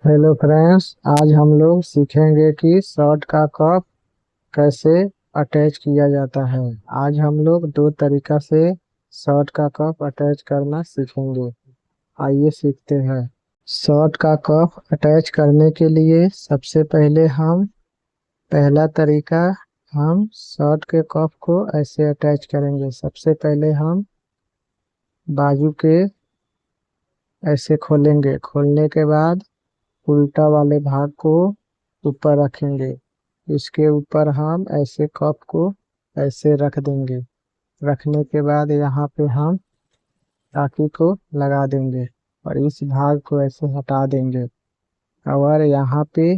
Hello friends, आज हम लोग सीखेंगे कि शर्ट का कप कैसे अटैच किया जाता है। आज हम लोग दो तरीका से शर्ट का कप अटैच करना सीखेंगे। आइए सीखते हैं। शर्ट का कप अटैच करने के लिए सबसे पहले पहला तरीका हम शर्ट के कप को ऐसे अटैच करेंगे। सबसे पहले हम बाजू के ऐसे खोलेंगे। खोलने के बाद उल्टा वाले भाग को ऊपर रखेंगे। इसके ऊपर हम ऐसे कप को ऐसे रख देंगे। रखने के बाद यहाँ पे हम टाकी को लगा देंगे और इस भाग को ऐसे हटा देंगे। और यहाँ पे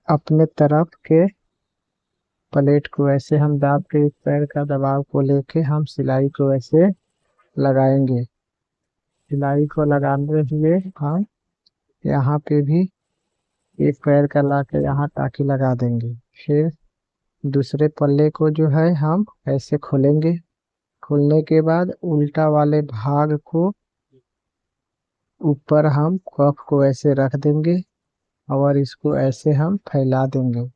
अपने तरफ के प्लेट को ऐसे हम दाब के इस पैर का दबाव को लेके हम सिलाई को ऐसे लगाएंगे। सिलाई को लगाते हुए हम यहाँ पे भी एक पैर का ला के यहाँ टाकी लगा देंगे। फिर दूसरे पल्ले को जो है हम ऐसे खोलेंगे। खोलने के बाद उल्टा वाले भाग को ऊपर हम कप को ऐसे रख देंगे और इसको ऐसे हम फैला देंगे।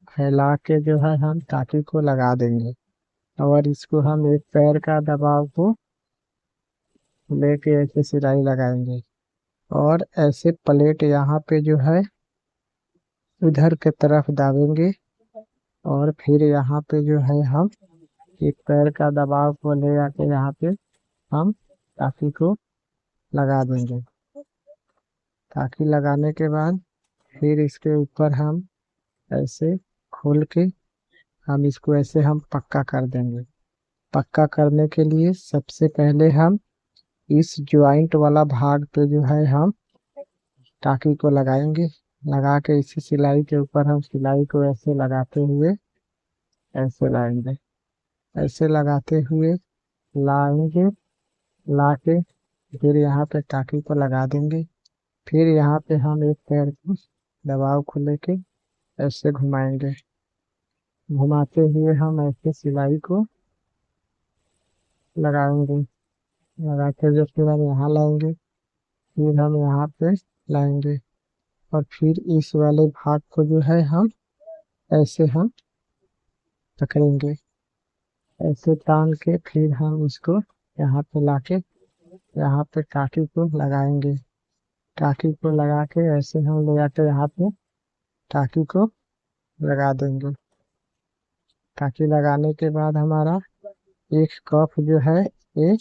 फैला के जो है हम टाकी को लगा देंगे और इसको हम एक पैर का दबाव को लेके ऐसे सिलाई लगाएंगे। और ऐसे प्लेट यहाँ पे जो है उधर के तरफ दाबेंगे और फिर यहाँ पे जो है हम एक पैर का दबाव को ले आके यहाँ पे हम टाकी को लगा देंगे। टाकी लगाने के बाद फिर इसके ऊपर हम ऐसे खोल के हम इसको ऐसे हम पक्का कर देंगे। पक्का करने के लिए सबसे पहले हम इस ज्वाइंट वाला भाग पे जो है हम टाकी को लगाएंगे। लगा के इसी सिलाई के ऊपर हम सिलाई को ऐसे लगाते हुए ऐसे लाएंगे। ऐसे लगाते हुए लाएंगे। ला के फिर यहाँ पे टाकी को लगा देंगे। फिर यहाँ पे हम एक पैर को दबाव को लेके ऐसे घुमाएंगे। घुमाते हुए हम ऐसे सिलाई को लगाएंगे। लगा के जो फिर हम यहाँ लाएंगे। फिर हम यहाँ पे लाएंगे और फिर इस वाले भाग को जो है हम ऐसे हम पकड़ेंगे। ऐसे टांग के फिर हम इसको यहाँ पे लाके यहाँ पे टाकी को लगाएंगे। टाकी को लगा के ऐसे हम ले जाके यहाँ पे टाकी को लगा देंगे। टाकी लगाने के बाद हमारा एक कप जो है ये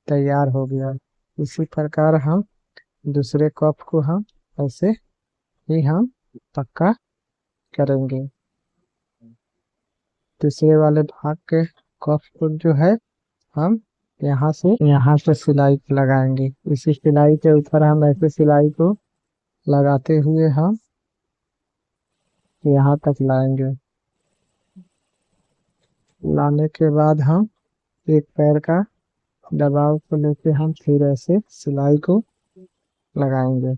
तैयार हो गया। इसी प्रकार हम दूसरे कप को हम ऐसे ही हम पक्का करेंगे। तीसरे वाले भाग के कप को जो है हम यहाँ से सिलाई को लगाएंगे। इसी सिलाई के ऊपर हम ऐसे सिलाई को लगाते हुए हम यहाँ तक लाएंगे। लाने के बाद हम एक पैर का दबाव को लेके हम फिर ऐसे सिलाई को लगाएंगे।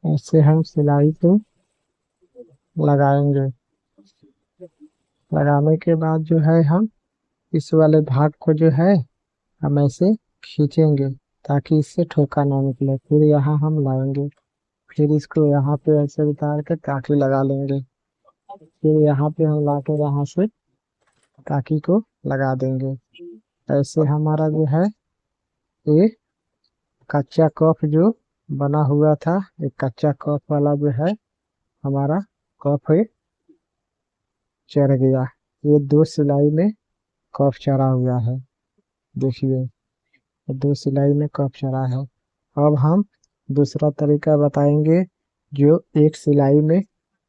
ऐसे हम सिलाई को लगाएंगे। लगाने के बाद जो है हम इस वाले भाग को जो है हम ऐसे खींचेंगे ताकि इससे ठोका ना निकले। फिर यहाँ हम लाएंगे। फिर इसको यहाँ पे ऐसे उतार के टाकी लगा लेंगे। फिर यहाँ पे हम लाके यहाँ से टाकी को लगा देंगे। ऐसे हमारा जो है ये कच्चा कप जो बना हुआ था, एक कच्चा कप वाला जो है हमारा कप है चढ़ गया। ये दो सिलाई में कप चढ़ा हुआ है। देखिए, दो सिलाई में कप चढ़ा है। अब हम दूसरा तरीका बताएंगे जो एक सिलाई में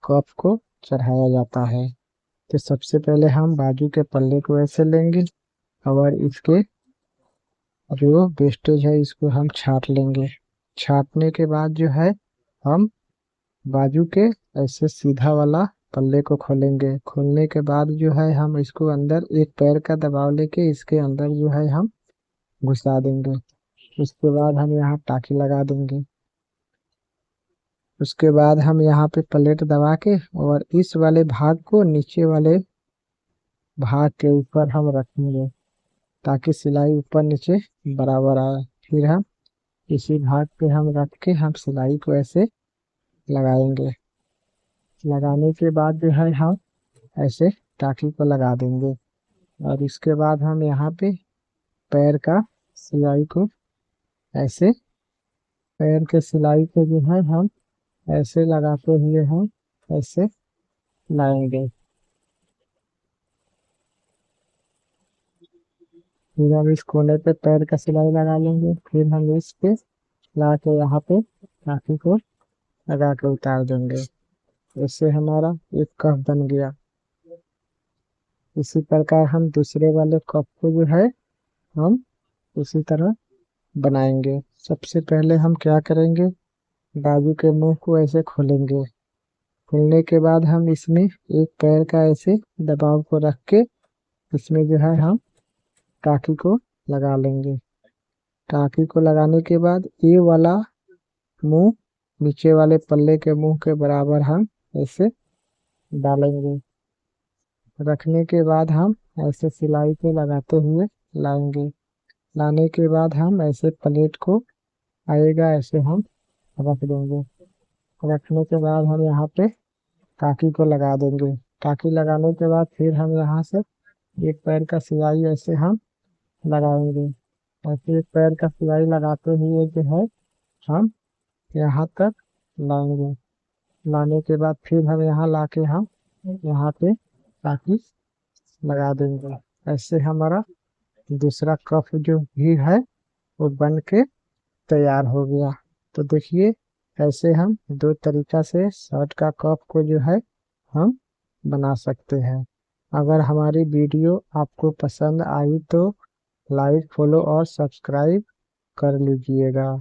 कप को चढ़ाया जाता है। तो सबसे पहले हम बाजू के पल्ले को ऐसे लेंगे और इसके जो वेस्टेज है इसको हम छाट लेंगे। छाटने के बाद जो है हम बाजू के ऐसे सीधा वाला पल्ले को खोलेंगे। खोलने के बाद जो है हम इसको अंदर एक पैर का दबाव लेके इसके अंदर जो है हम घुसा देंगे। उसके बाद हम यहाँ टाकी लगा देंगे। उसके बाद हम यहाँ पे प्लेट दबा के और इस वाले भाग को नीचे वाले भाग के ऊपर हम रखेंगे ताकि सिलाई ऊपर नीचे बराबर आए। फिर हम इसी भाग पे हम रख के हम सिलाई को ऐसे लगाएंगे। लगाने के बाद जो है हम ऐसे टाकी को लगा देंगे और इसके बाद हम यहाँ पे पैर का सिलाई को ऐसे पैर के सिलाई को जो है हम ऐसे लगाते हुए हम ऐसे लाएंगे। फिर हम इस कोने पे पैर का सिलाई लगा लेंगे। फिर हम इस पे ला के यहाँ पे टाकी को लगा के उतार देंगे। इससे हमारा एक कप बन गया। इसी प्रकार हम दूसरे वाले कप को जो है हम उसी तरह बनाएंगे। सबसे पहले हम क्या करेंगे, बाजू के मुंह को ऐसे खोलेंगे। खोलने के बाद हम इसमें एक पैर का ऐसे दबाव को रख के इसमें जो है हम टाकी को लगा लेंगे। टाकी को लगाने के बाद ये वाला मुंह नीचे वाले पल्ले के मुंह के बराबर हम ऐसे डालेंगे। रखने के बाद हम ऐसे सिलाई को लगाते हुए लाएंगे। लाने के बाद हम ऐसे प्लेट को आएगा ऐसे हम रख देंगे। रखने के बाद हम यहाँ पे टाकी को लगा देंगे। टाकी लगाने के बाद फिर हम यहाँ से एक पैर का सिलाई ऐसे हम लगाएंगे। ऐसे एक पैर का सिलाई लगाते हुए जो है हम यहाँ तक लाएंगे। लाने के बाद फिर हम यहाँ लाके हम यहाँ पे टाकी लगा देंगे। ऐसे हमारा दूसरा कप जो भी है वो बन के तैयार हो गया। तो देखिए ऐसे हम दो तरीका से शर्ट का कप को जो है हम बना सकते हैं। अगर हमारी वीडियो आपको पसंद आई तो लाइक, फॉलो और सब्सक्राइब कर लीजिएगा।